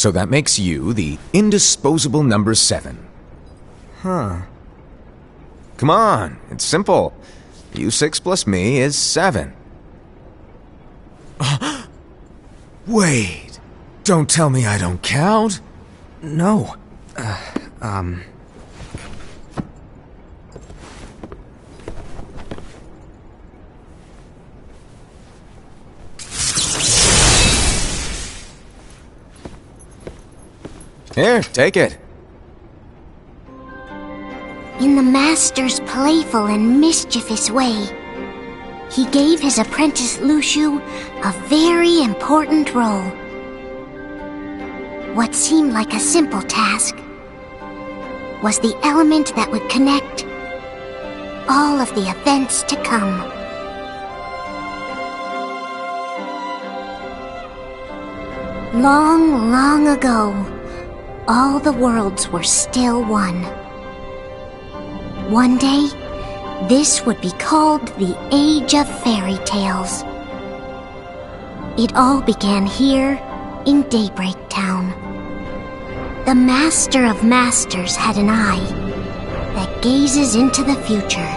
So that makes you the indisposable number 7. Huh. Come on, it's simple. You 6 plus me is 7. Wait, don't tell me I don't count. No. Here, take it. In the master's playful and mischievous way, he gave his apprentice Luciu a very important role. What seemed like a simple task was the element that would connect all of the events to come. Long, long ago, all the worlds were still one. One day, this would be called the Age of Fairy Tales. It all began here in Daybreak Town. The Master of Masters had an eye that gazes into the future.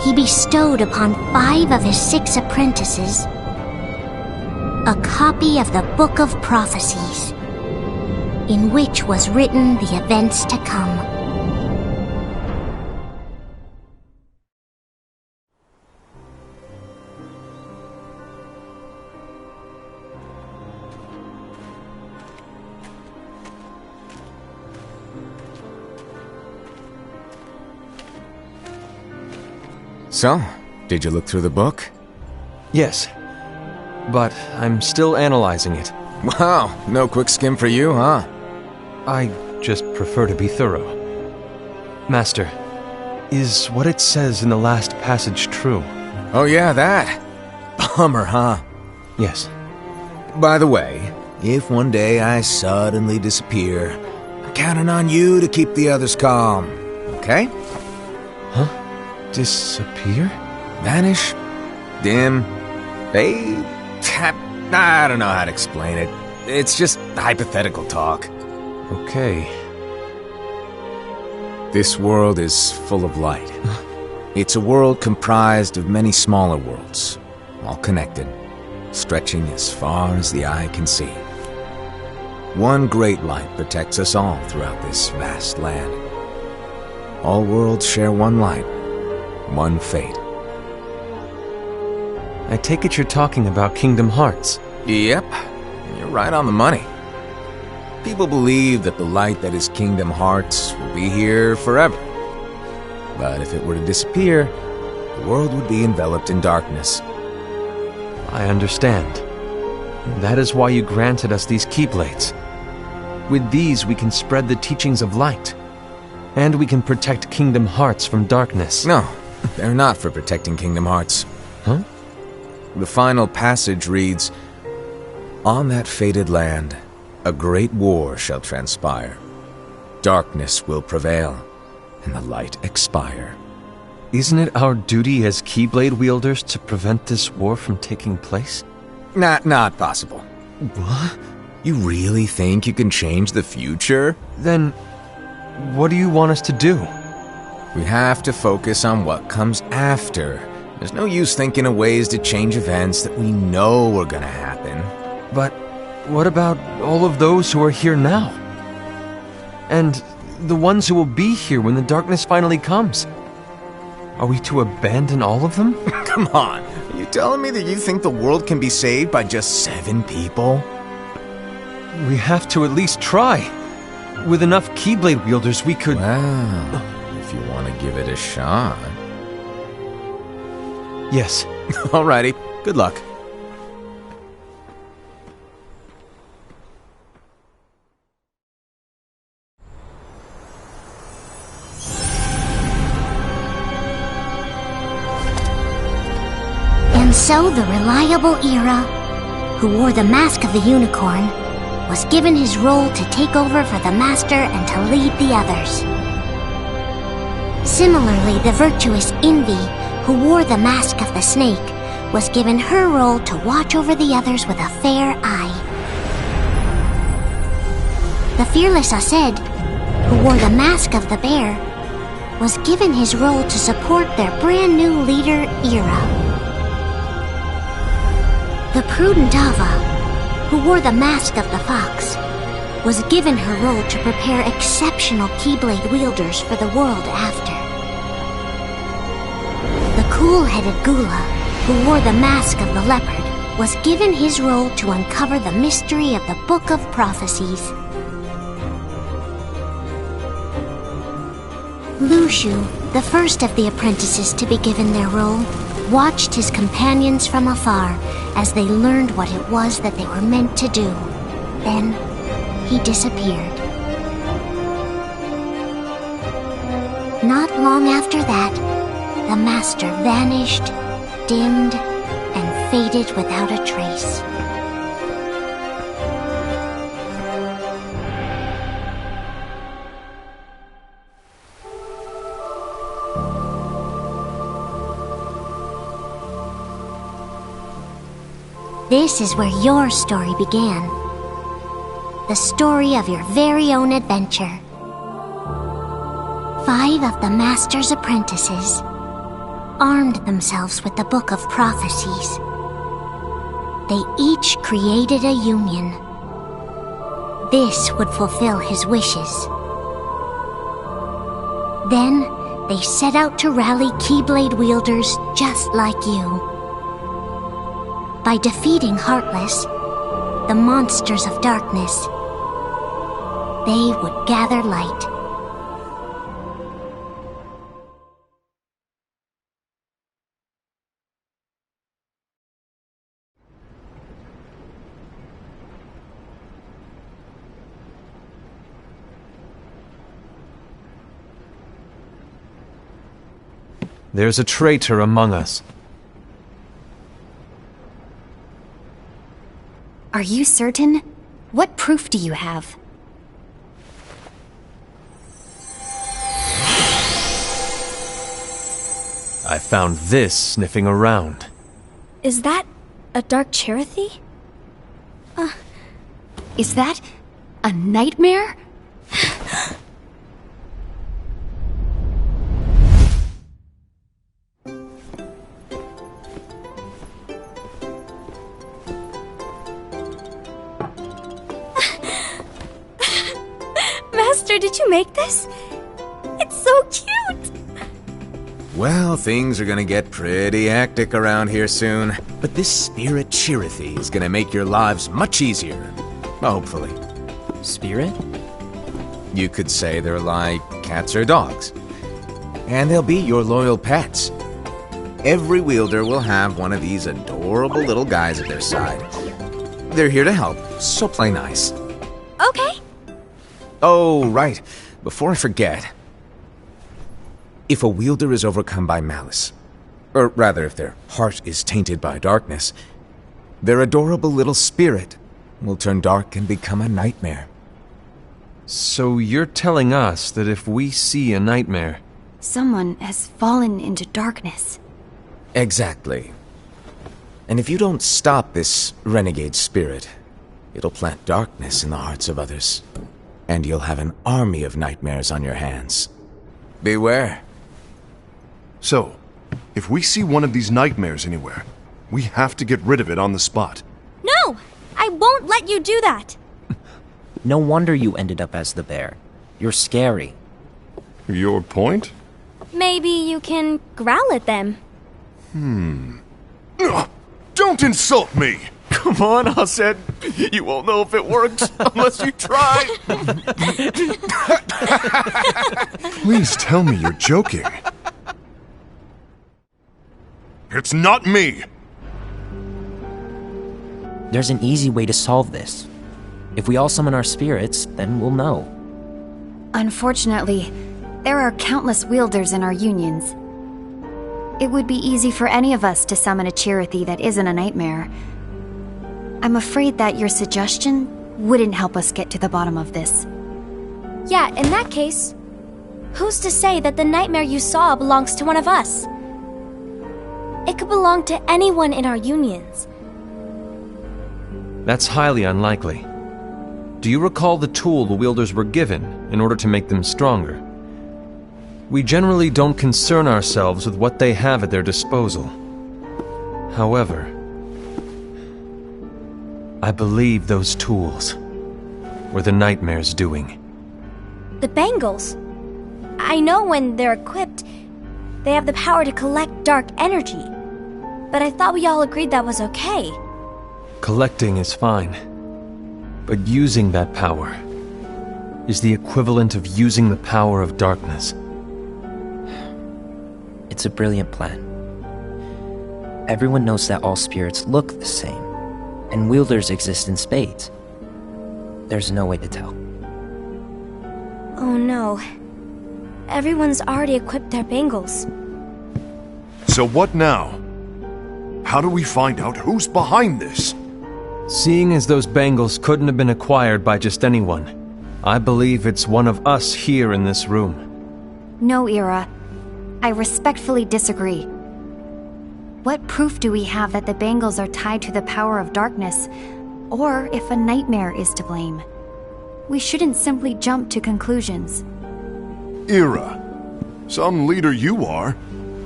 He bestowed upon 5 of his 6 apprentices a copy of the Book of Prophecies, in which was written the events to come. So, did you look through the book? Yes. But I'm still analyzing it. Wow, no quick skim for you, huh? I just prefer to be thorough. Master, is what it says in the last passage true? Oh yeah, that. Bummer, huh? Yes. By the way, if one day I suddenly disappear, I'm counting on you to keep the others calm, okay? Huh? Disappear? Vanish? Dim? Fade? I don't know how to explain it. It's just hypothetical talk. Okay. This world is full of light. It's a world comprised of many smaller worlds, all connected, stretching as far as the eye can see. One great light protects us all throughout this vast land. All worlds share one light, one fate. I take it you're talking about Kingdom Hearts. Yep, you're right on the money. People believe that the light that is Kingdom Hearts will be here forever. But if it were to disappear, the world would be enveloped in darkness. I understand. That is why you granted us these Keyblades. With these we can spread the teachings of light. And we can protect Kingdom Hearts from darkness. No, they're not for protecting Kingdom Hearts. Huh? The final passage reads, "On that fated land, a great war shall transpire. Darkness will prevail, and the light expire." Isn't it our duty as Keyblade wielders to prevent this war from taking place? Not possible. What? You really think you can change the future? Then, what do you want us to do? We have to focus on what comes after. There's no use thinking of ways to change events that we know are gonna happen. But what about all of those who are here now? And the ones who will be here when the darkness finally comes? Are we to abandon all of them? Come on, are you telling me that you think the world can be saved by just 7 people? We have to at least try. With enough Keyblade wielders, we could... Well, if you want to give it a shot. Yes. Alrighty, good luck. And so the reliable Era, who wore the mask of the unicorn, was given his role to take over for the Master and to lead the others. Similarly, the virtuous Envy, who wore the mask of the snake, was given her role to watch over the others with a fair eye. The fearless Ased, who wore the mask of the bear, was given his role to support their brand new leader, Ira. The prudent Ava, who wore the mask of the fox, was given her role to prepare exceptional Keyblade wielders for the world after. The cool-headed Gula, who wore the mask of the leopard, was given his role to uncover the mystery of the Book of Prophecies. Lushu, the first of the apprentices to be given their role, watched his companions from afar as they learned what it was that they were meant to do. Then, he disappeared. Not long after that, the master vanished, dimmed, and faded without a trace. This is where your story began. The story of your very own adventure. 5 of the Master's apprentices armed themselves with the Book of Prophecies. They each created a union. This would fulfill his wishes. Then, they set out to rally Keyblade wielders just like you. By defeating Heartless, the monsters of darkness, they would gather light. There's a traitor among us. Are you certain? What proof do you have? I found this sniffing around. Is that a dark Cherothy? Is that a nightmare? Master, did you make this? It's so cute! Well, things are gonna get pretty hectic around here soon. But this spirit Cherothy is gonna make your lives much easier. Hopefully. Spirit? You could say they're like cats or dogs. And they'll be your loyal pets. Every wielder will have one of these adorable little guys at their side. They're here to help, so play nice. Okay. Oh, right. Before I forget. If a wielder is overcome by malice, or rather if their heart is tainted by darkness, their adorable little spirit will turn dark and become a nightmare. So you're telling us that if we see a nightmare... Someone has fallen into darkness. Exactly. And if you don't stop this renegade spirit, it'll plant darkness in the hearts of others. And you'll have an army of nightmares on your hands. Beware. So, if we see one of these nightmares anywhere, we have to get rid of it on the spot. No! I won't let you do that! No wonder you ended up as the bear. You're scary. Your point? Maybe you can growl at them. Ugh, don't insult me! Come on, Hased. You won't know if it works unless you try. Please tell me you're joking. It's not me! There's an easy way to solve this. If we all summon our spirits, then we'll know. Unfortunately, there are countless wielders in our unions. It would be easy for any of us to summon a Cherothy that isn't a nightmare. I'm afraid that your suggestion wouldn't help us get to the bottom of this. Yeah, in that case, who's to say that the nightmare you saw belongs to one of us? It could belong to anyone in our unions. That's highly unlikely. do you recall the tool the wielders were given in order to make them stronger? We generally don't concern ourselves with what they have at their disposal. However, I believe those tools were the Nightmare's doing. The bangles. I know when they're equipped, they have the power to collect dark energy. But I thought we all agreed that was okay. Collecting is fine, but using that power is the equivalent of using the power of darkness. It's a brilliant plan. Everyone knows that all spirits look the same, and wielders exist in spades. There's no way to tell. Oh no. Everyone's already equipped their bangles. So what now? How do we find out who's behind this? Seeing as those bangles couldn't have been acquired by just anyone, I believe it's one of us here in this room. No, Ira. I respectfully disagree. What proof do we have that the bangles are tied to the power of darkness, or if a nightmare is to blame? We shouldn't simply jump to conclusions. Ira, some leader you are.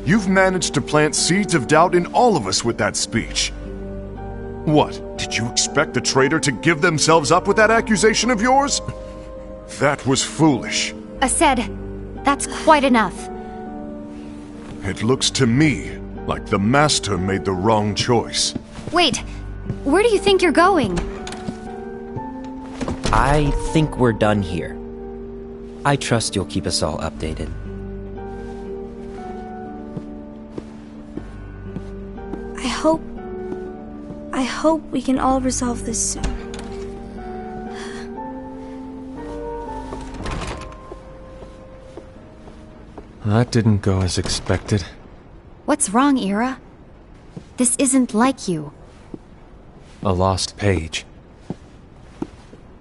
You've managed to plant seeds of doubt in all of us with that speech. What, did you expect the traitor to give themselves up with that accusation of yours? That was foolish. Aced, that's quite enough. It looks to me like the Master made the wrong choice. Wait, where do you think you're going? I think we're done here. I trust you'll keep us all updated. I hope we can all resolve this soon. That didn't go as expected. What's wrong, Ira? This isn't like you. A lost page.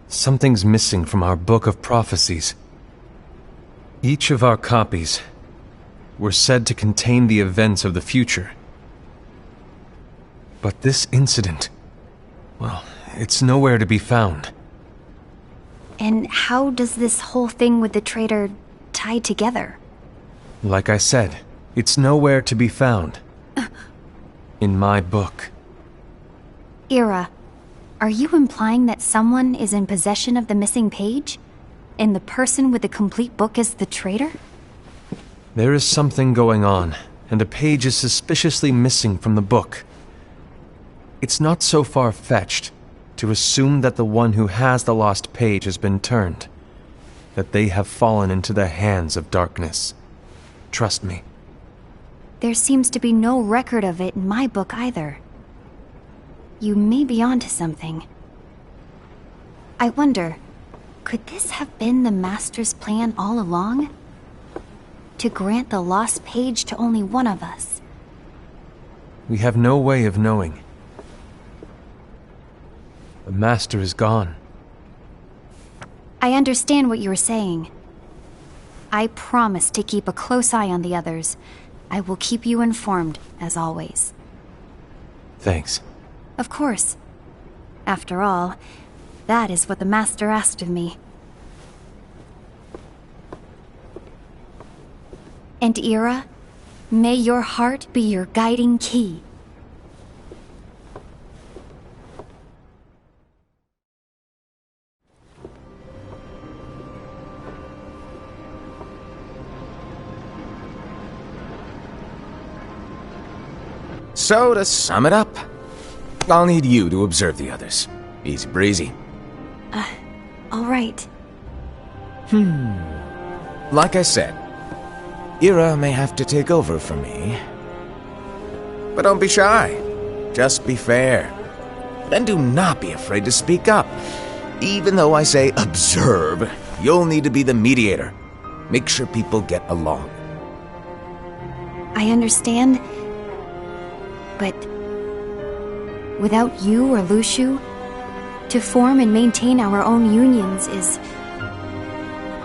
Something's missing from our book of prophecies. Each of our copies were said to contain the events of the future. But this incident, well, it's nowhere to be found. And how does this whole thing with the traitor tie together? Like I said, it's nowhere to be found. In my book. Ira, are you implying that someone is in possession of the missing page? And the person with the complete book is the traitor? There is something going on, and a page is suspiciously missing from the book. It's not so far-fetched to assume that the one who has the lost page has been turned, that they have fallen into the hands of darkness. Trust me. There seems to be no record of it in my book either. You may be onto something. I wonder, could this have been the Master's plan all along? To grant the lost page to only one of us? We have no way of knowing. The Master is gone. I understand what you were saying. I promise to keep a close eye on the others. I will keep you informed, as always. Thanks. Of course. After all, that is what the Master asked of me. And Ira, may your heart be your guiding key. So, to sum it up, I'll need you to observe the others. Easy breezy. All right. Like I said, Ira may have to take over for me. But don't be shy. Just be fair. And do not be afraid to speak up. Even though I say observe, you'll need to be the mediator. Make sure people get along. I understand. But without you or Luciu, to form and maintain our own unions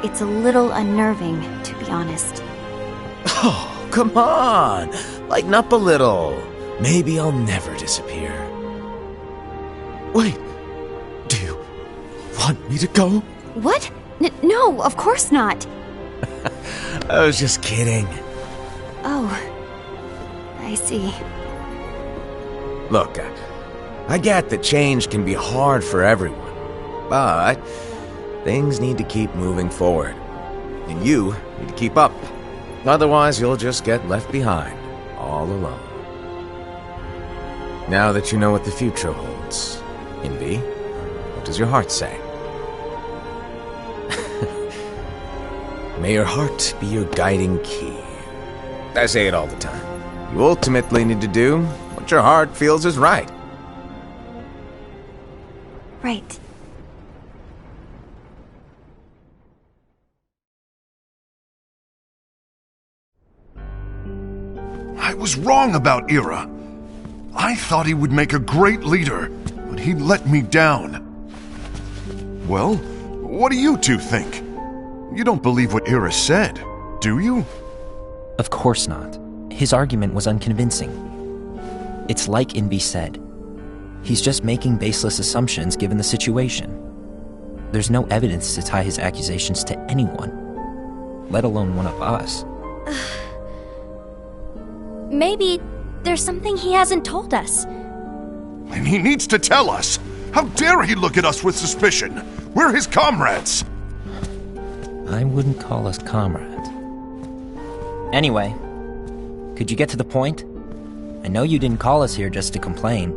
it's a little unnerving, to be honest. Oh, come on! Lighten up a little. Maybe I'll never disappear. Wait, do you want me to go? What? No, of course not. I was just kidding. Oh, I see. Look, I get that change can be hard for everyone, but things need to keep moving forward. And you need to keep up. Otherwise, you'll just get left behind, all alone. Now that you know what the future holds, Envy, what does your heart say? May your heart be your guiding key. I say it all the time. You ultimately need to do what your heart feels is right. Right. I was wrong about Ira. I thought he would make a great leader, but he let me down. Well, what do you two think? You don't believe what Ira said, do you? Of course not. His argument was unconvincing. It's like Invi said. He's just making baseless assumptions given the situation. There's no evidence to tie his accusations to anyone, let alone one of us. Maybe there's something he hasn't told us. And he needs to tell us. How dare he look at us with suspicion? We're his comrades. I wouldn't call us comrades. Anyway, could you get to the point? I know you didn't call us here just to complain.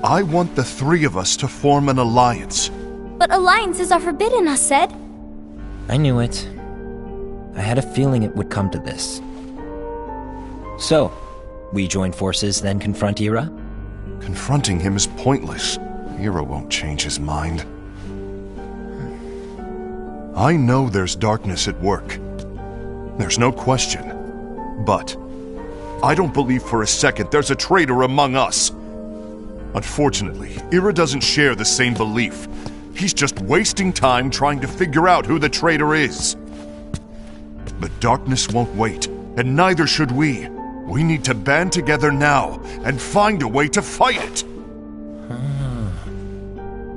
I want the three of us to form an alliance. But alliances are forbidden, us said. I knew it. I had a feeling it would come to this. So, we join forces, then confront Ira? Confronting him is pointless. Ira won't change his mind. I know there's darkness at work. There's no question. But I don't believe for a second there's a traitor among us. Unfortunately, Ira doesn't share the same belief. He's just wasting time trying to figure out who the traitor is. But darkness won't wait, and neither should we. We need to band together now and find a way to fight it.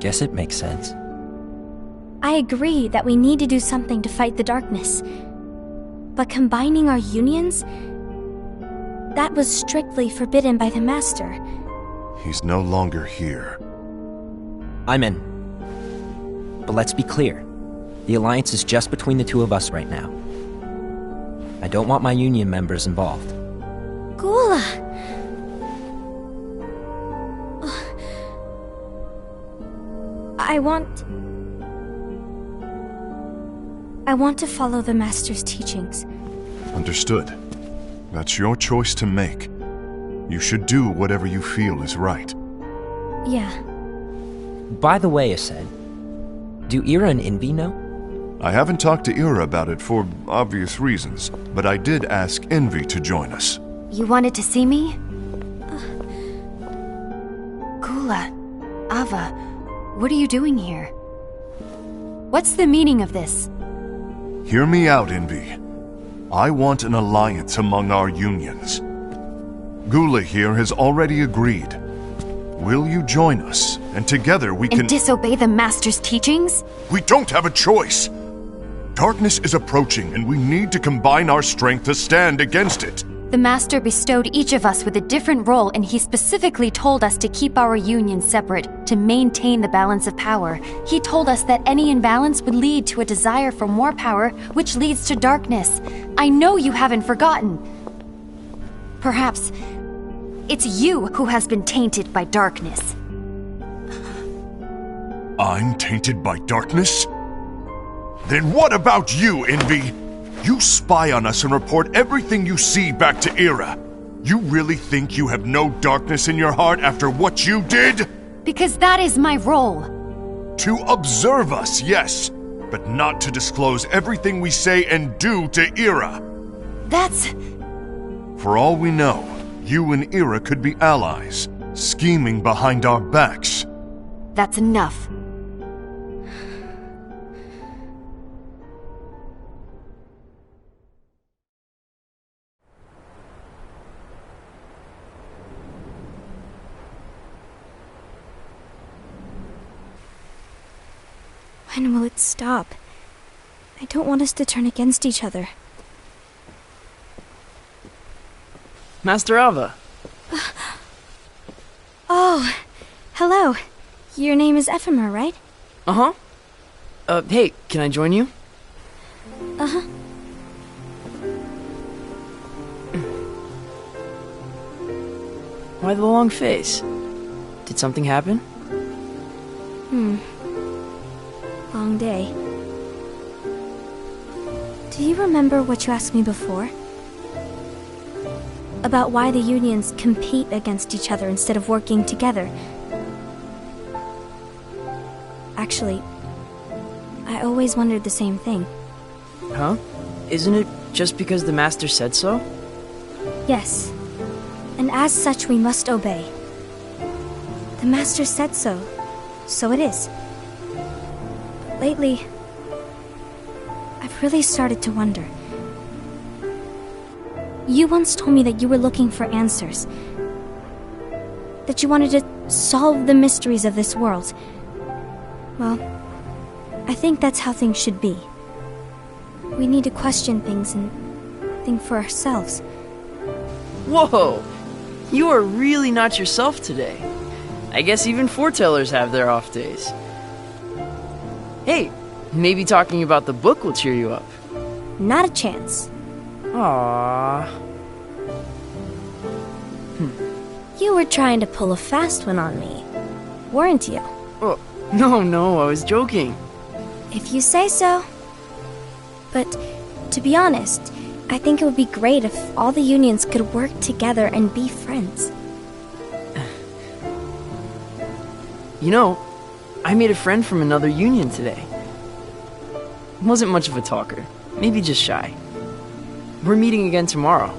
Guess it makes sense. I agree that we need to do something to fight the darkness. But combining our unions? That was strictly forbidden by the Master. He's no longer here. I'm in. But let's be clear. The alliance is just between the two of us right now. I don't want my union members involved. Gula! I want to follow the Master's teachings. Understood. That's your choice to make. You should do whatever you feel is right. Yeah. By the way, Ased, do Ira and Invi know? I haven't talked to Ira about it for obvious reasons, but I did ask Envy to join us. You wanted to see me? Gula, Ava, what are you doing here? What's the meaning of this? Hear me out, Envy. I want an alliance among our unions. Gula here has already agreed. Will you join us, and together we can— And disobey the Master's teachings? We don't have a choice! Darkness is approaching, and we need to combine our strength to stand against it. The Master bestowed each of us with a different role, and he specifically told us to keep our union separate, to maintain the balance of power. He told us that any imbalance would lead to a desire for more power, which leads to darkness. I know you haven't forgotten. Perhaps it's you who has been tainted by darkness. I'm tainted by darkness? Then what about you, Envy? You spy on us and report everything you see back to Ira. You really think you have no darkness in your heart after what you did? Because that is my role. To observe us, yes, but not to disclose everything we say and do to Ira. That's... For all we know, you and Ira could be allies, scheming behind our backs. That's enough. When will it stop? I don't want us to turn against each other. Master Alva. Oh, hello. Your name is Ephemer, right? Uh-huh. Hey, can I join you? Uh-huh. Why the long face? Did something happen? Long day. Do you remember what you asked me before? About why the unions compete against each other instead of working together. Actually, I always wondered the same thing. Huh? Isn't it just because the Master said so? Yes. And as such, we must obey. The Master said so, so it is. But lately, I've really started to wonder. You once told me that you were looking for answers. That you wanted to solve the mysteries of this world. Well, I think that's how things should be. We need to question things and think for ourselves. Whoa! You are really not yourself today. I guess even foretellers have their off days. Hey, maybe talking about the book will cheer you up. Not a chance. Aww. You were trying to pull a fast one on me, weren't you? Oh, no, I was joking. If you say so. But, to be honest, I think it would be great if all the unions could work together and be friends. You know, I made a friend from another union today. Wasn't much of a talker, maybe just shy. We're meeting again tomorrow.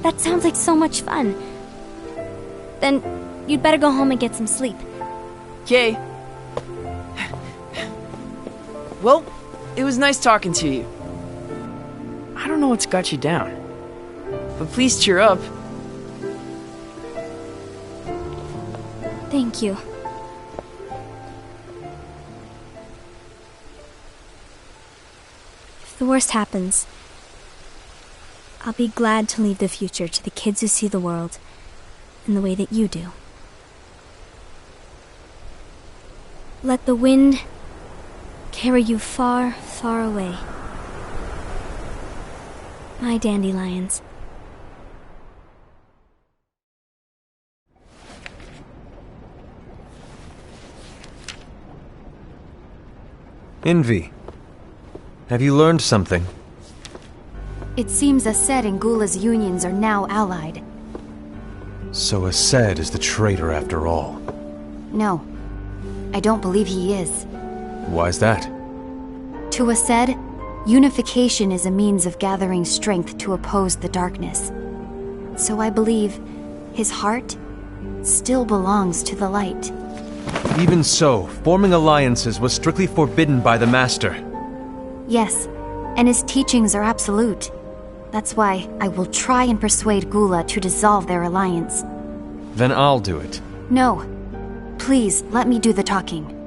That sounds like so much fun. Then, you'd better go home and get some sleep. Okay. Well, it was nice talking to you. I don't know what's got you down, but please cheer up. Thank you. If the worst happens, I'll be glad to leave the future to the kids who see the world in the way that you do. Let the wind carry you far, far away. My dandelions. Envy. Have you learned something? It seems Ased and Gula's unions are now allied. So Ased is the traitor after all. No, I don't believe he is. Why's that? To Ased, unification is a means of gathering strength to oppose the darkness. So I believe his heart still belongs to the light. Even so, forming alliances was strictly forbidden by the Master. Yes, and his teachings are absolute. That's why I will try and persuade Gula to dissolve their alliance. Then I'll do it. No. Please, let me do the talking.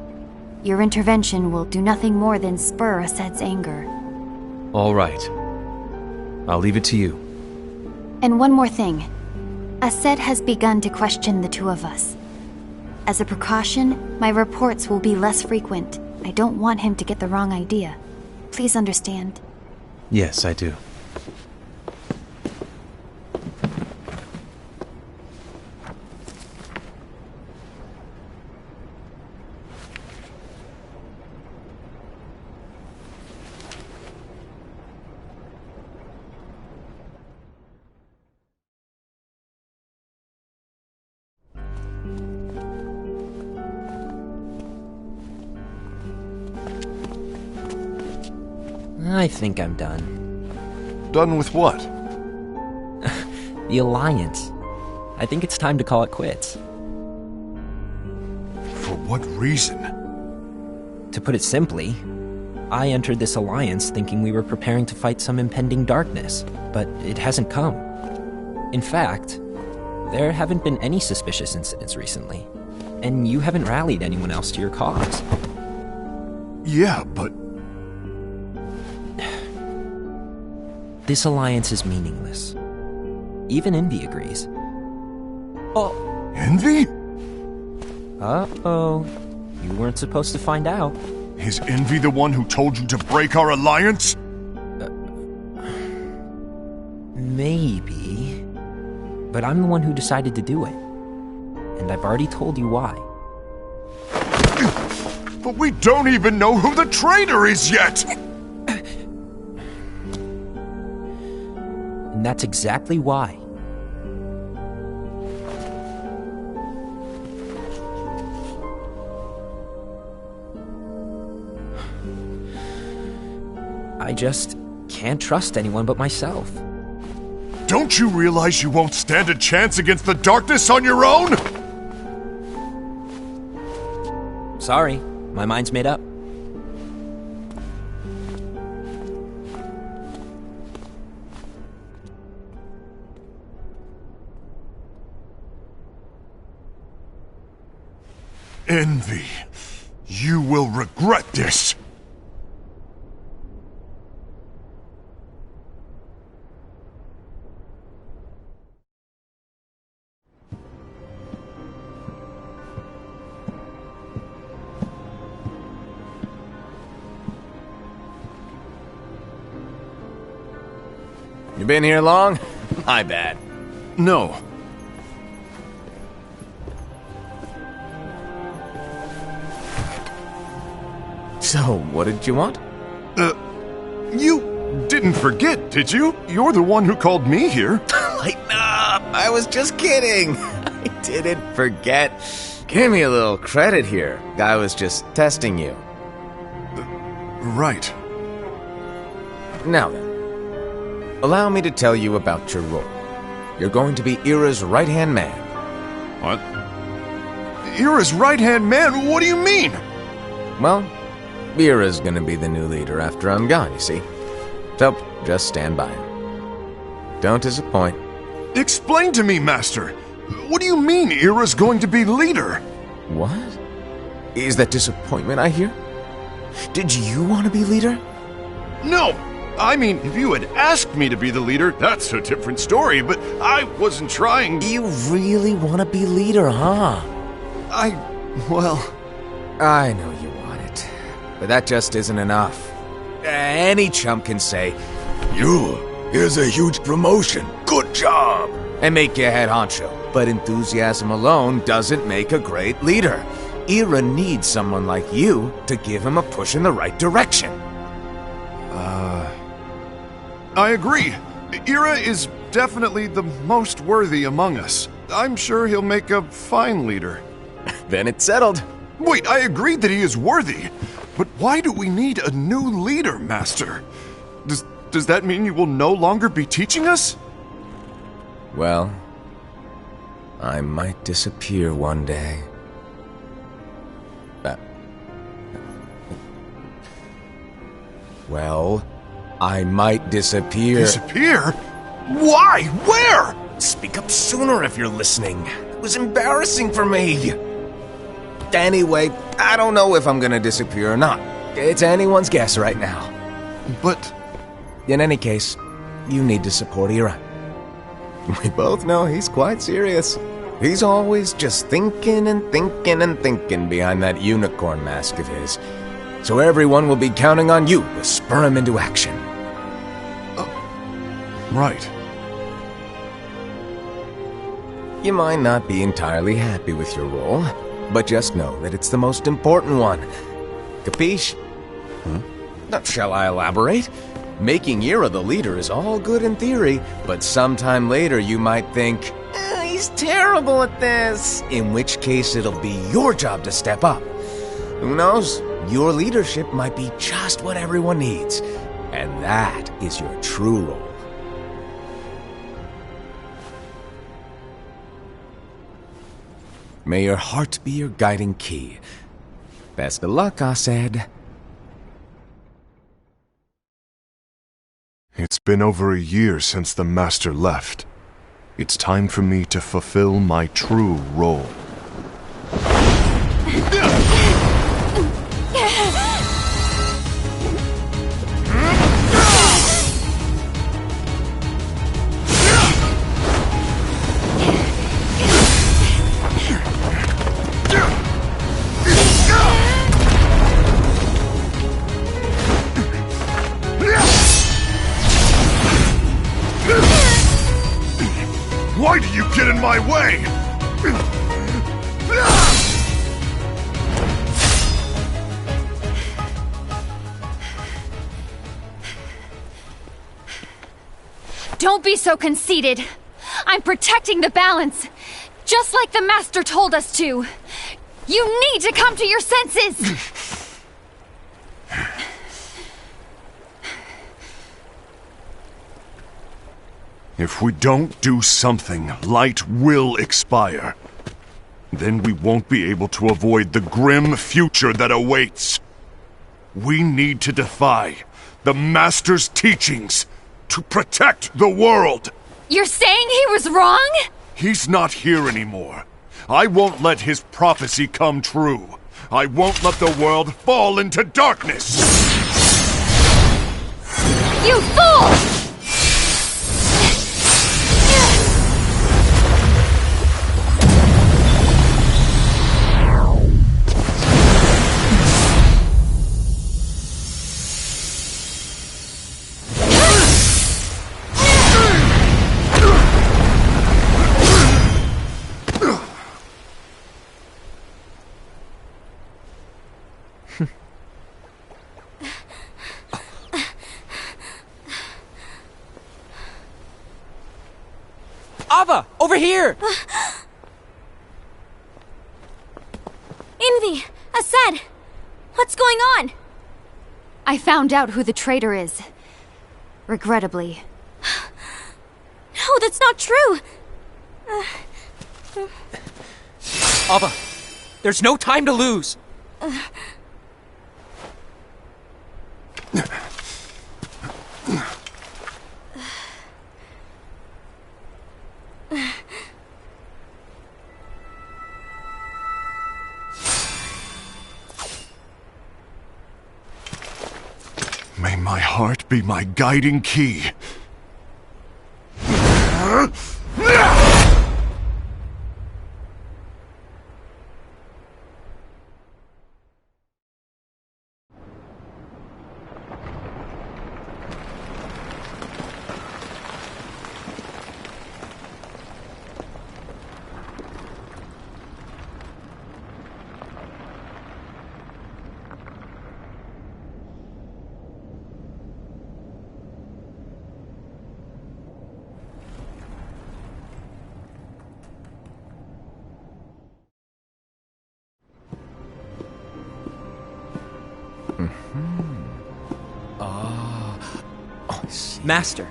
Your intervention will do nothing more than spur Ased's anger. All right. I'll leave it to you. And one more thing. Ased has begun to question the two of us. As a precaution, my reports will be less frequent. I don't want him to get the wrong idea. Please understand. Yes, I do. I think I'm done. Done with what? The Alliance. I think it's time to call it quits. For what reason? To put it simply, I entered this alliance thinking we were preparing to fight some impending darkness, but it hasn't come. In fact, there haven't been any suspicious incidents recently, and you haven't rallied anyone else to your cause. Yeah, but This alliance is meaningless. Even Envy agrees. Oh. Envy? Uh-oh. You weren't supposed to find out. Is Envy the one who told you to break our alliance? Maybe. But I'm the one who decided to do it. And I've already told you why. But we don't even know who the traitor is yet! And that's exactly why. I just can't trust anyone but myself. Don't you realize you won't stand a chance against the darkness on your own? Sorry, my mind's made up. Envy, you will regret this. You been here long? My bad. No. So, what did you want? You didn't forget, did you? You're the one who called me here. Lighten up! I was just kidding. I didn't forget. Give me a little credit here. I was just testing you. Right. Now then, allow me to tell you about your role. You're going to be Ira's right-hand man. What? Ira's right-hand man? What do you mean? Well, Ira's gonna be the new leader after I'm gone, you see. So, just stand by him. Don't disappoint. Explain to me, Master. What do you mean Ira's going to be leader? What? Is that disappointment I hear? Did you want to be leader? No! I mean, if you had asked me to be the leader, that's a different story, but I wasn't trying. You really want to be leader, huh? Well... I know you want it, but that just isn't enough. Any chump can say, here's a huge promotion, good job, and make you head honcho. But enthusiasm alone doesn't make a great leader. Ira needs someone like you to give him a push in the right direction. I agree. Ira is definitely the most worthy among us. I'm sure he'll make a fine leader. Then it's settled. Wait, I agreed that he is worthy. But why do we need a new leader, Master? Does that mean you will no longer be teaching us? Well, I might disappear one day. Well, I might disappear. Disappear? Why? Where? Speak up sooner if you're listening. It was embarrassing for me. Anyway, I don't know if I'm gonna disappear or not. It's anyone's guess right now. But... In any case, you need to support Ira. We both know he's quite serious. He's always just thinking and thinking and thinking behind that unicorn mask of his. So everyone will be counting on you to spur him into action. Right. You might not be entirely happy with your role, but just know that it's the most important one. Capiche? Shall I elaborate? Making Ira the leader is all good in theory, but sometime later you might think, he's terrible at this, in which case it'll be your job to step up. Who knows? Your leadership might be just what everyone needs, and that is your true role. May your heart be your guiding key. Best of luck, Asad. It's been over a year since the Master left. It's time for me to fulfill my true role. you get in my way! Don't be so conceited. I'm protecting the balance, just like the Master told us to. You need to come to your senses! If we don't do something, light will expire. Then we won't be able to avoid the grim future that awaits. We need to defy the Master's teachings to protect the world. You're saying he was wrong? He's not here anymore. I won't let his prophecy come true. I won't let the world fall into darkness. You fool! Ava, over here! Envy! Asad! What's going on? I found out who the traitor is. Regrettably. No, that's not true! Ava, there's no time to lose! May my heart be my guiding key. Master.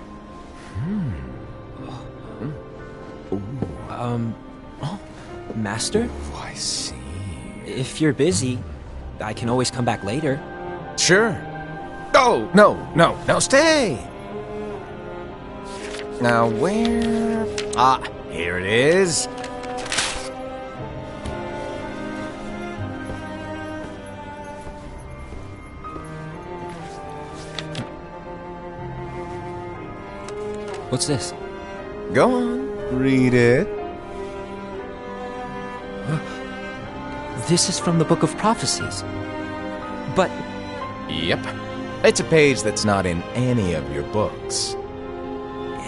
Master? Oh, I see. If you're busy, I can always come back later. Sure. Oh, no, stay! Now, where... Ah, here it is. What's this? Go on, read it. This is from the Book of Prophecies. But Yep. It's a page that's not in any of your books.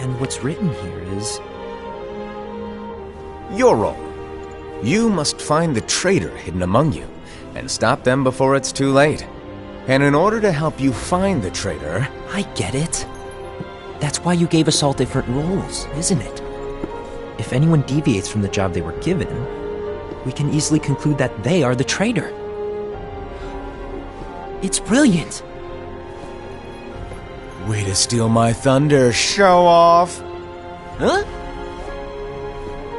and what's written here is... Your role. You must find the traitor hidden among you, and stop them before it's too late. And in order to help you find the traitor... I get it. That's why you gave us all different roles, isn't it? If anyone deviates from the job they were given, we can easily conclude that they are the traitor. It's brilliant. Way to steal my thunder, show off! Huh?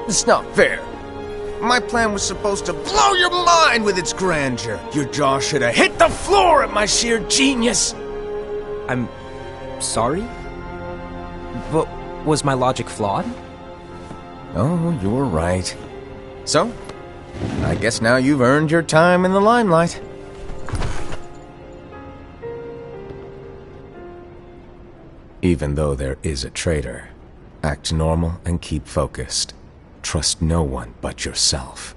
It's not fair. My plan was supposed to blow your mind with its grandeur. Your jaw should have hit the floor at my sheer genius. I'm sorry? But was my logic flawed? Oh, you're right. So, I guess now you've earned your time in the limelight. Even though there is a traitor, act normal and keep focused. Trust no one but yourself.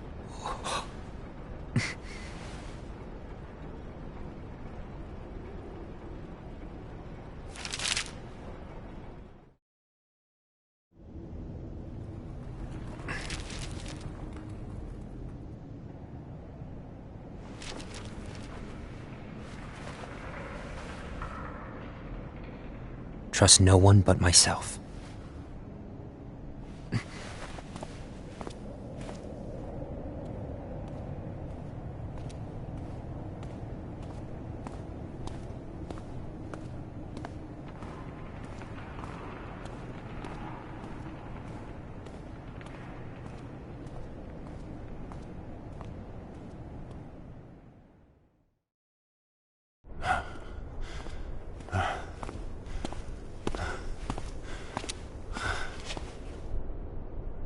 trust no one but myself.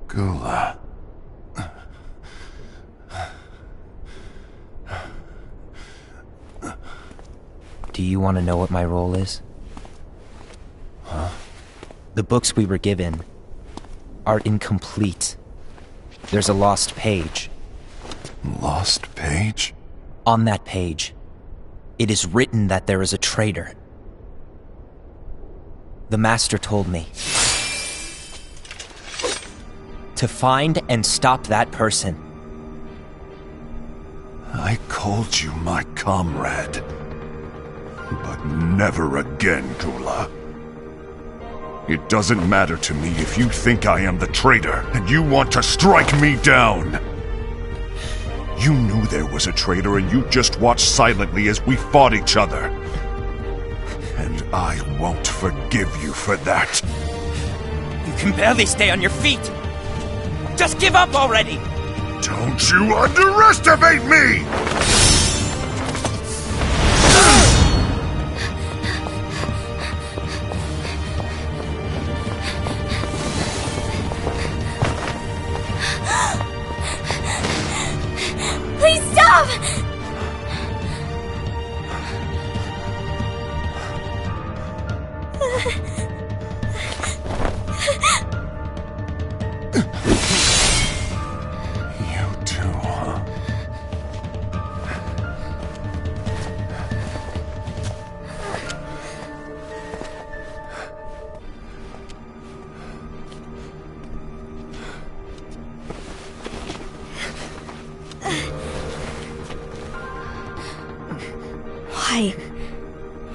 Gula. Do you want to know what my role is? Huh? The books we were given are incomplete. There's a lost page. Lost page? On that page, it is written that there is a traitor. The Master told me to find and stop that person. I called you my comrade. But never again, Gula. It doesn't matter to me if you think I am the traitor and you want to strike me down. You knew there was a traitor and you just watched silently as we fought each other. And I won't forgive you for that. You can barely stay on your feet. Just give up already! Don't you underestimate me! Please stop! You too, huh?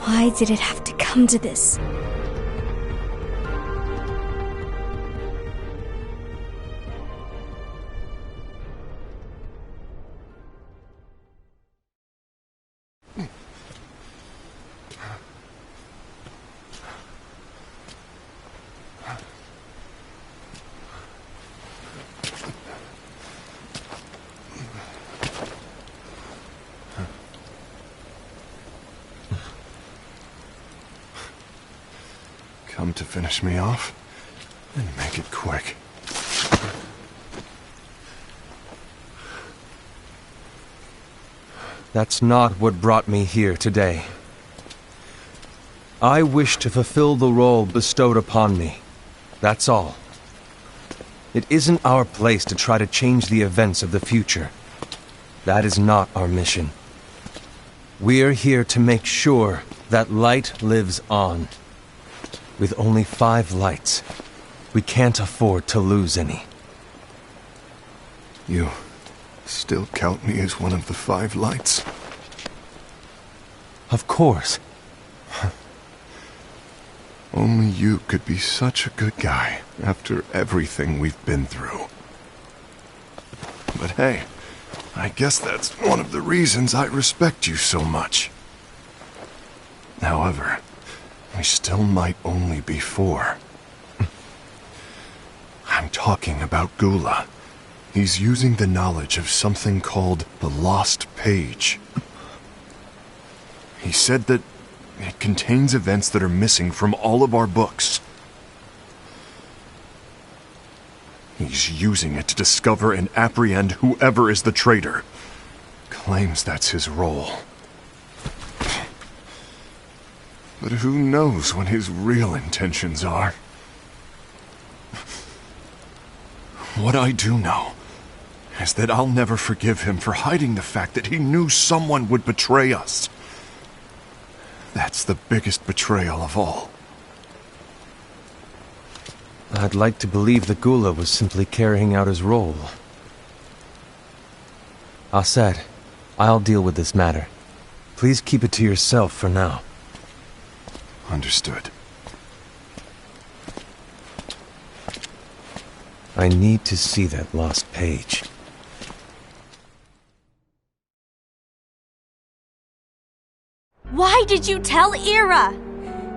Why did it have to come to this? Come to finish me off? Then make it quick. That's not what brought me here today. I wish to fulfill the role bestowed upon me. That's all. It isn't our place to try to change the events of the future. That is not our mission. We're here to make sure that light lives on. With only 5 lights, we can't afford to lose any. You still count me as one of the 5 lights? Of course. Only you could be such a good guy after everything we've been through. But hey, I guess that's one of the reasons I respect you so much. However, we still might only be 4. I'm talking about Gula. He's using the knowledge of something called the Lost Page. He said that it contains events that are missing from all of our books. He's using it to discover and apprehend whoever is the traitor. Claims that's his role. But who knows what his real intentions are? What I do know is that I'll never forgive him for hiding the fact that he knew someone would betray us. That's the biggest betrayal of all. I'd like to believe that Gula was simply carrying out his role. Aset, I'll deal with this matter. Please keep it to yourself for now. Understood. I need to see that lost page. Why did you tell Ira?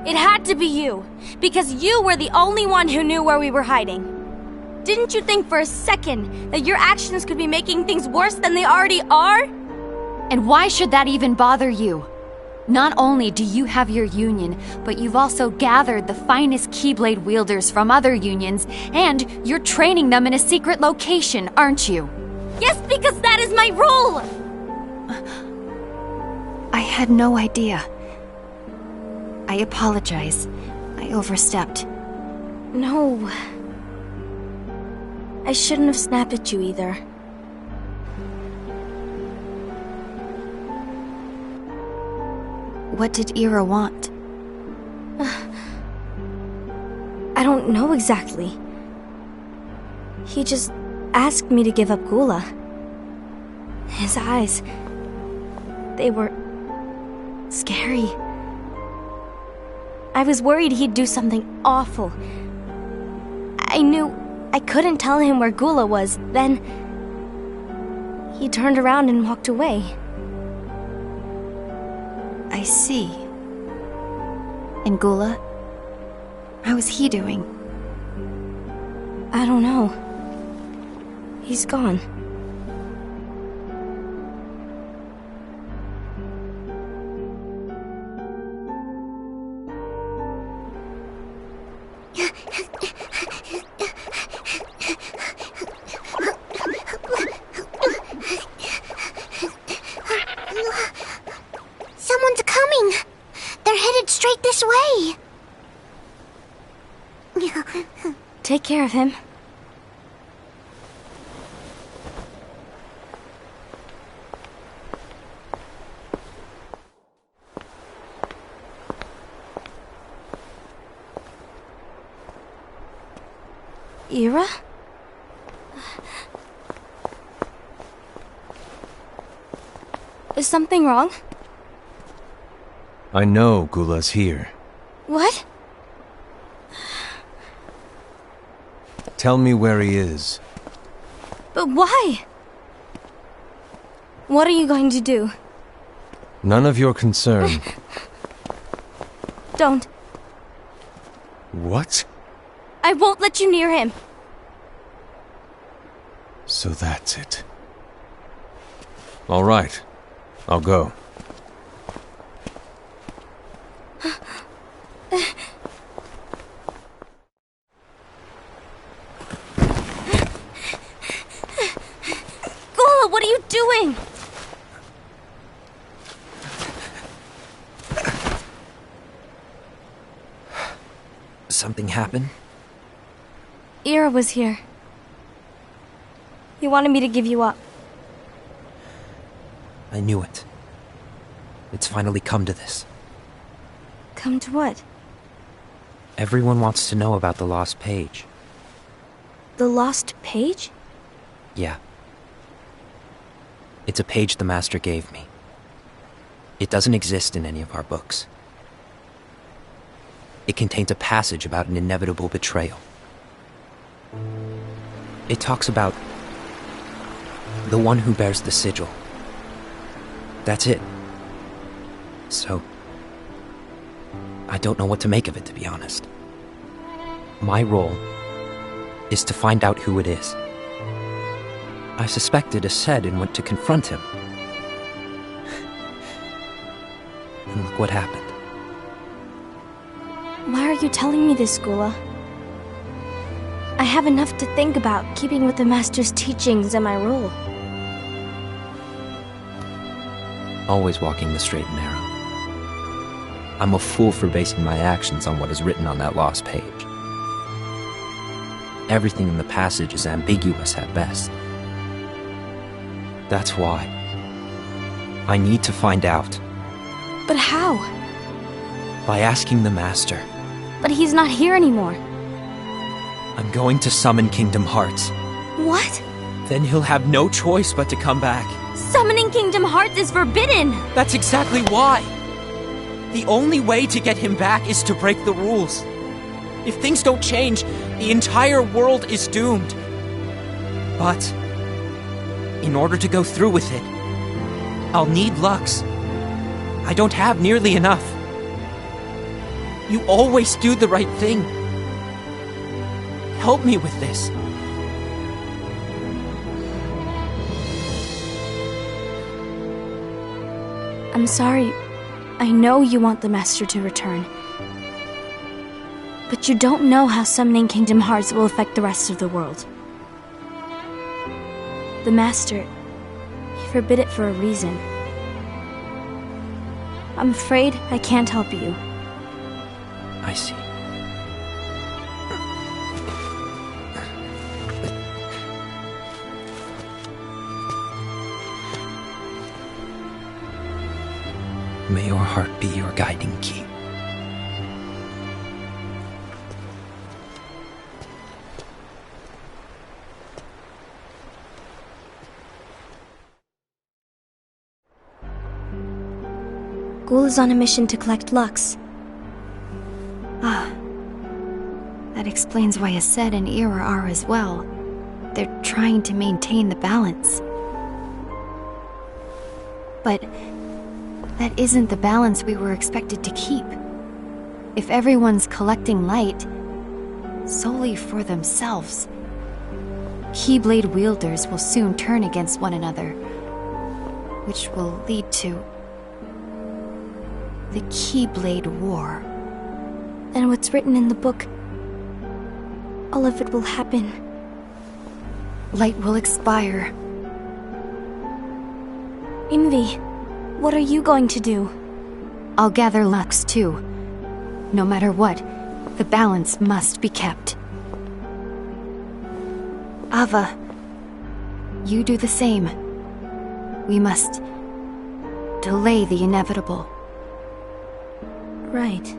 It had to be you, because you were the only one who knew where we were hiding. Didn't you think for a second that your actions could be making things worse than they already are? And why should that even bother you? Not only do you have your union, but you've also gathered the finest Keyblade wielders from other unions, and you're training them in a secret location, aren't you? Yes, because that is my role! I had no idea. I apologize. I overstepped. No. I shouldn't have snapped at you either. What did Ira want? I don't know exactly. He just asked me to give up Gula. His eyes, they were scary. I was worried he'd do something awful. I knew I couldn't tell him where Gula was. Then he turned around and walked away. I see. And Gula? How is he doing? I don't know. He's gone. Someone's coming! They're headed straight this way! Take care of him. Ira? Is something wrong? I know Gula's here. What? Tell me where he is. But why? What are you going to do? None of your concern. Don't. What? I won't let you near him. So that's it. All right. I'll go. Gula, what are you doing? Something happened? Ira was here. He wanted me to give you up. I knew it. It's finally come to this. Come to what? Everyone wants to know about the lost page. The lost page? Yeah. It's a page the Master gave me. It doesn't exist in any of our books. It contains a passage about an inevitable betrayal. It talks about the one who bears the sigil. That's it. So, I don't know what to make of it, to be honest. My role is to find out who it is. I suspected a Sed and went to confront him. And look what happened. Why are you telling me this, Gula? I have enough to think about, keeping with the Master's teachings and my role. Always walking the straight and narrow. I'm a fool for basing my actions on what is written on that lost page. Everything in the passage is ambiguous at best. That's why I need to find out. But how? By asking the Master. But he's not here anymore. I'm going to summon Kingdom Hearts. What? Then he'll have no choice but to come back. Summoning Kingdom Hearts is forbidden! That's exactly why! The only way to get him back is to break the rules. If things don't change, the entire world is doomed. But in order to go through with it, I'll need Lux. I don't have nearly enough. You always do the right thing. Help me with this. I'm sorry. I know you want the Master to return. But you don't know how summoning Kingdom Hearts will affect the rest of the world. The Master, he forbid it for a reason. I'm afraid I can't help you. I see. May your heart be your guiding key. Ghoul is on a mission to collect Lux. That explains why Aced and Ira are as well. They're trying to maintain the balance. But that isn't the balance we were expected to keep. If everyone's collecting light solely for themselves, Keyblade wielders will soon turn against one another, which will lead to the Keyblade War. And what's written in the book, all of it will happen. Light will expire. Envy, what are you going to do? I'll gather Lux too. No matter what, the balance must be kept. Ava, you do the same. We must delay the inevitable. Right.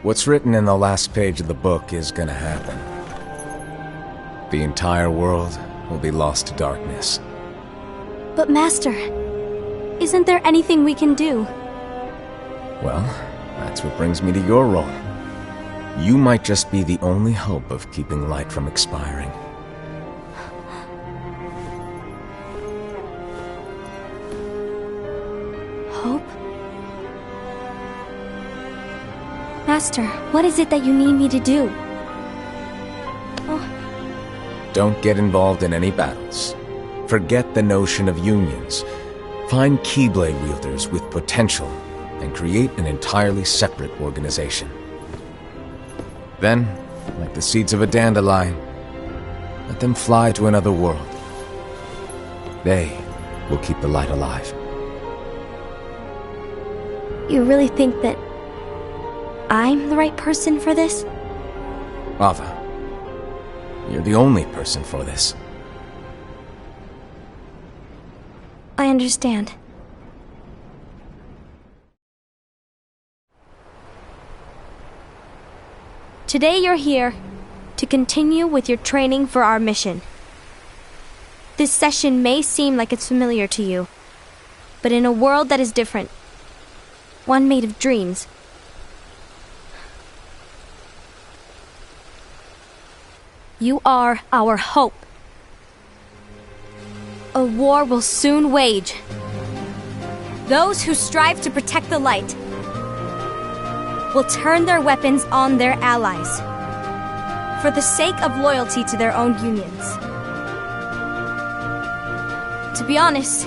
What's written in the last page of the book is gonna happen. The entire world will be lost to darkness. But Master, isn't there anything we can do? Well, that's what brings me to your role. You might just be the only hope of keeping light from expiring. Hope? Master, what is it that you need me to do? Don't get involved in any battles. Forget the notion of unions. Find Keyblade wielders with potential and create an entirely separate organization. Then, like the seeds of a dandelion, let them fly to another world. They will keep the light alive. You really think that I'm the right person for this? Ava, you're the only person for this. I understand. Today you're here to continue with your training for our mission. This session may seem like it's familiar to you, but in a world that is different, one made of dreams, you are our hope. A war will soon wage. Those who strive to protect the light will turn their weapons on their allies for the sake of loyalty to their own unions. To be honest,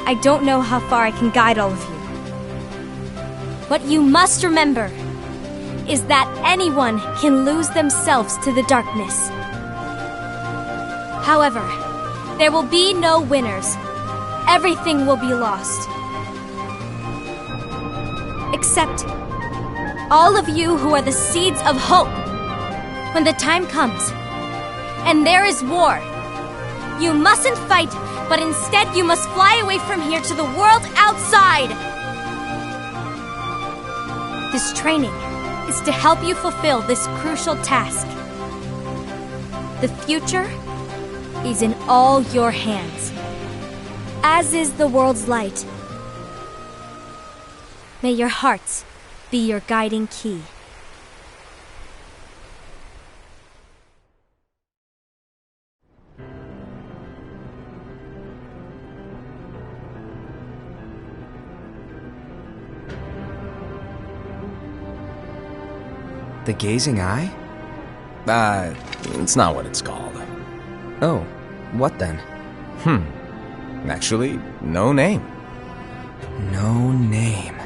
I don't know how far I can guide all of you. But you must remember, is that anyone can lose themselves to the darkness. However, there will be no winners. Everything will be lost. Except all of you who are the seeds of hope. When the time comes, and there is war, you mustn't fight, but instead you must fly away from here to the world outside. This training is to help you fulfill this crucial task. The future is in all your hands, as is the world's light. May your hearts be your guiding key. The gazing eye? It's not what it's called. Oh, what then? Actually, no name. No name.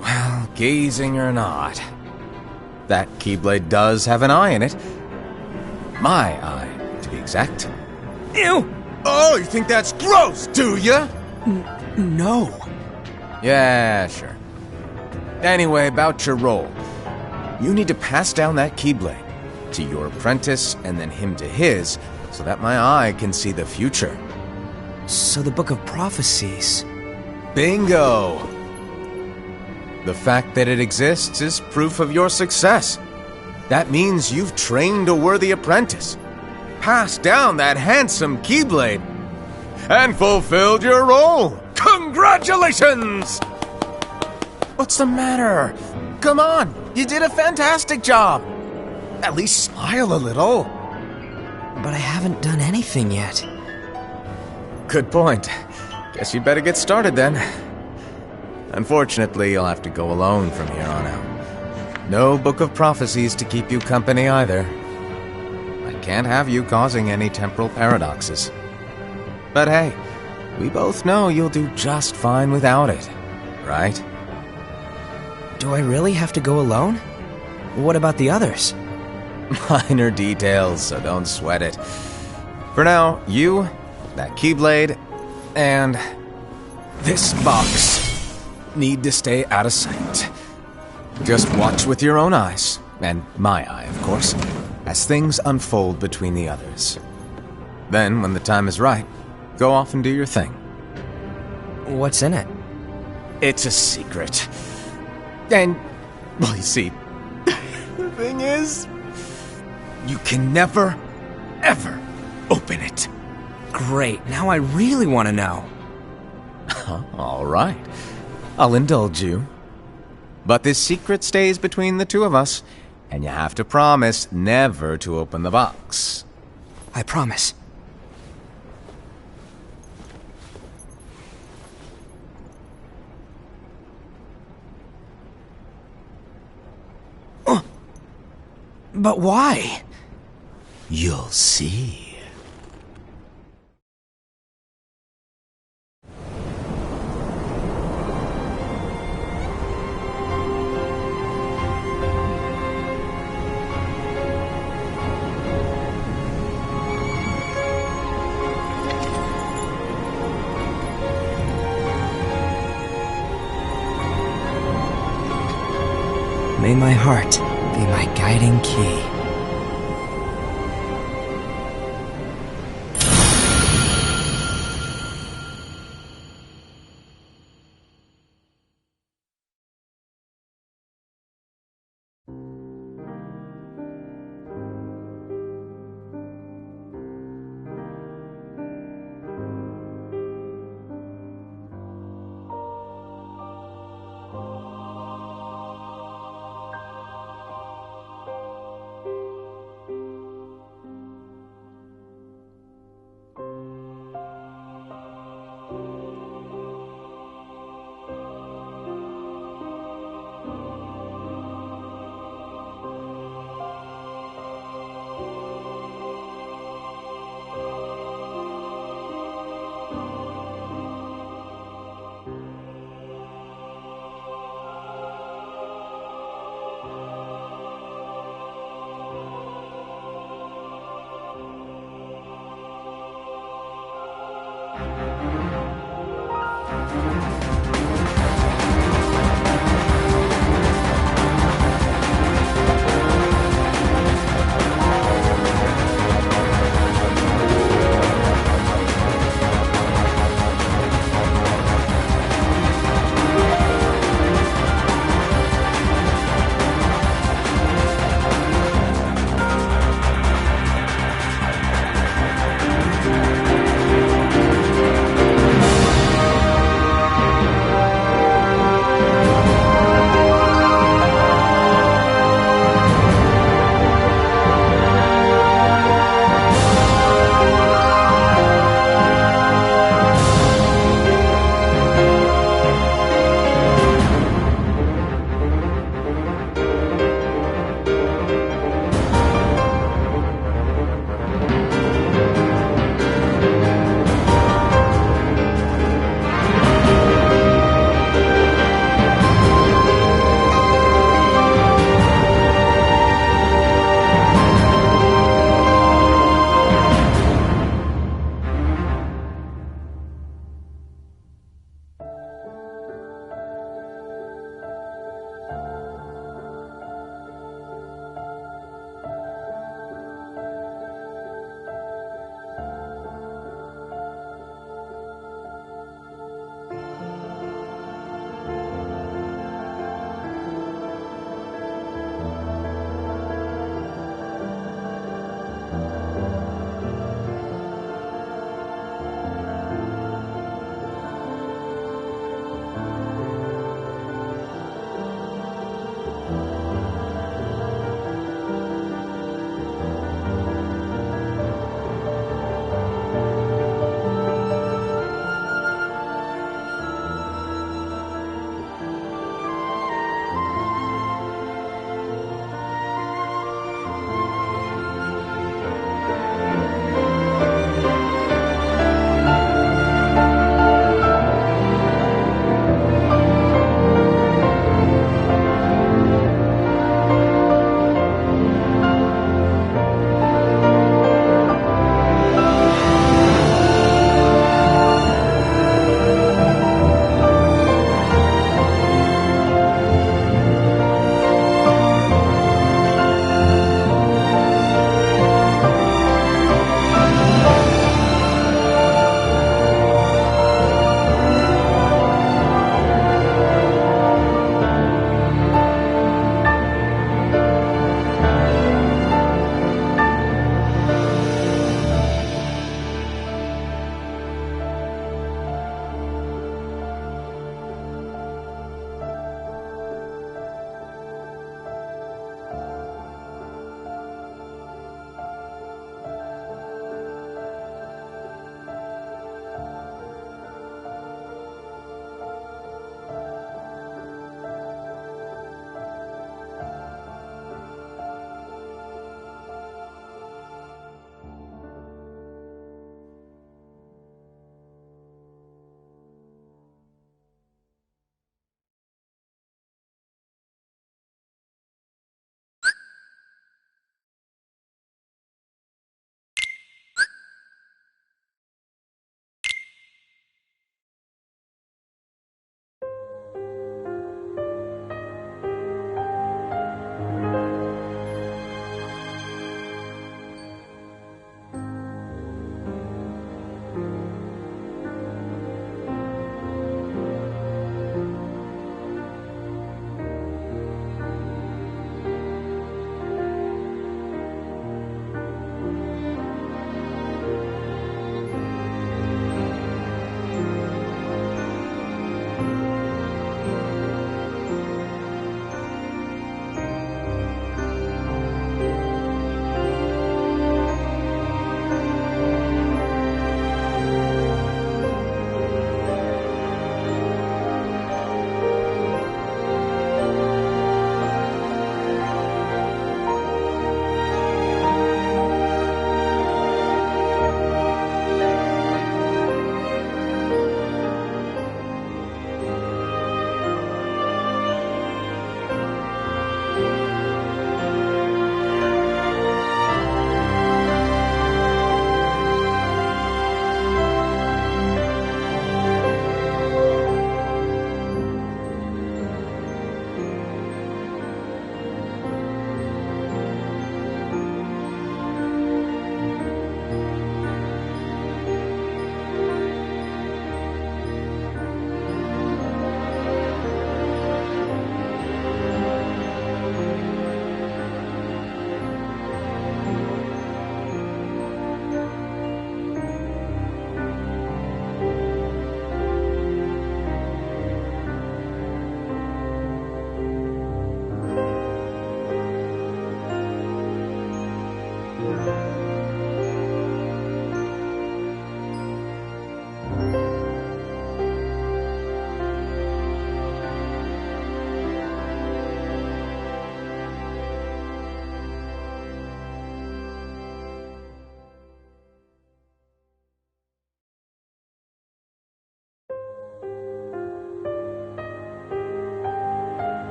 Well, gazing or not, that Keyblade does have an eye in it. My eye, to be exact. Ew! Oh, you think that's gross, do ya? No. Yeah, sure. Anyway, about your role. You need to pass down that Keyblade to your apprentice and then him to his, so that my eye can see the future. So the Book of Prophecies... Bingo! The fact that it exists is proof of your success. That means you've trained a worthy apprentice, passed down that handsome Keyblade, and fulfilled your role. Congratulations! What's the matter? Come on, you did a fantastic job. At least smile a little. But I haven't done anything yet. Good point. Guess you'd better get started then. Unfortunately, you'll have to go alone from here on out. No Book of Prophecies to keep you company either. I can't have you causing any temporal paradoxes. But hey, we both know you'll do just fine without it, right? Do I really have to go alone? What about the others? Minor details, so don't sweat it. For now, you, that Keyblade, and this box need to stay out of sight. Just watch with your own eyes, and my eye, of course, as things unfold between the others. Then, when the time is right, go off and do your thing. What's in it? It's a secret. And, well, you see, the thing is, you can never, ever open it. Great, now I really want to know. All right, I'll indulge you. But this secret stays between the two of us, and you have to promise never to open the box. I promise. But why? You'll see. May my heart be my guiding key.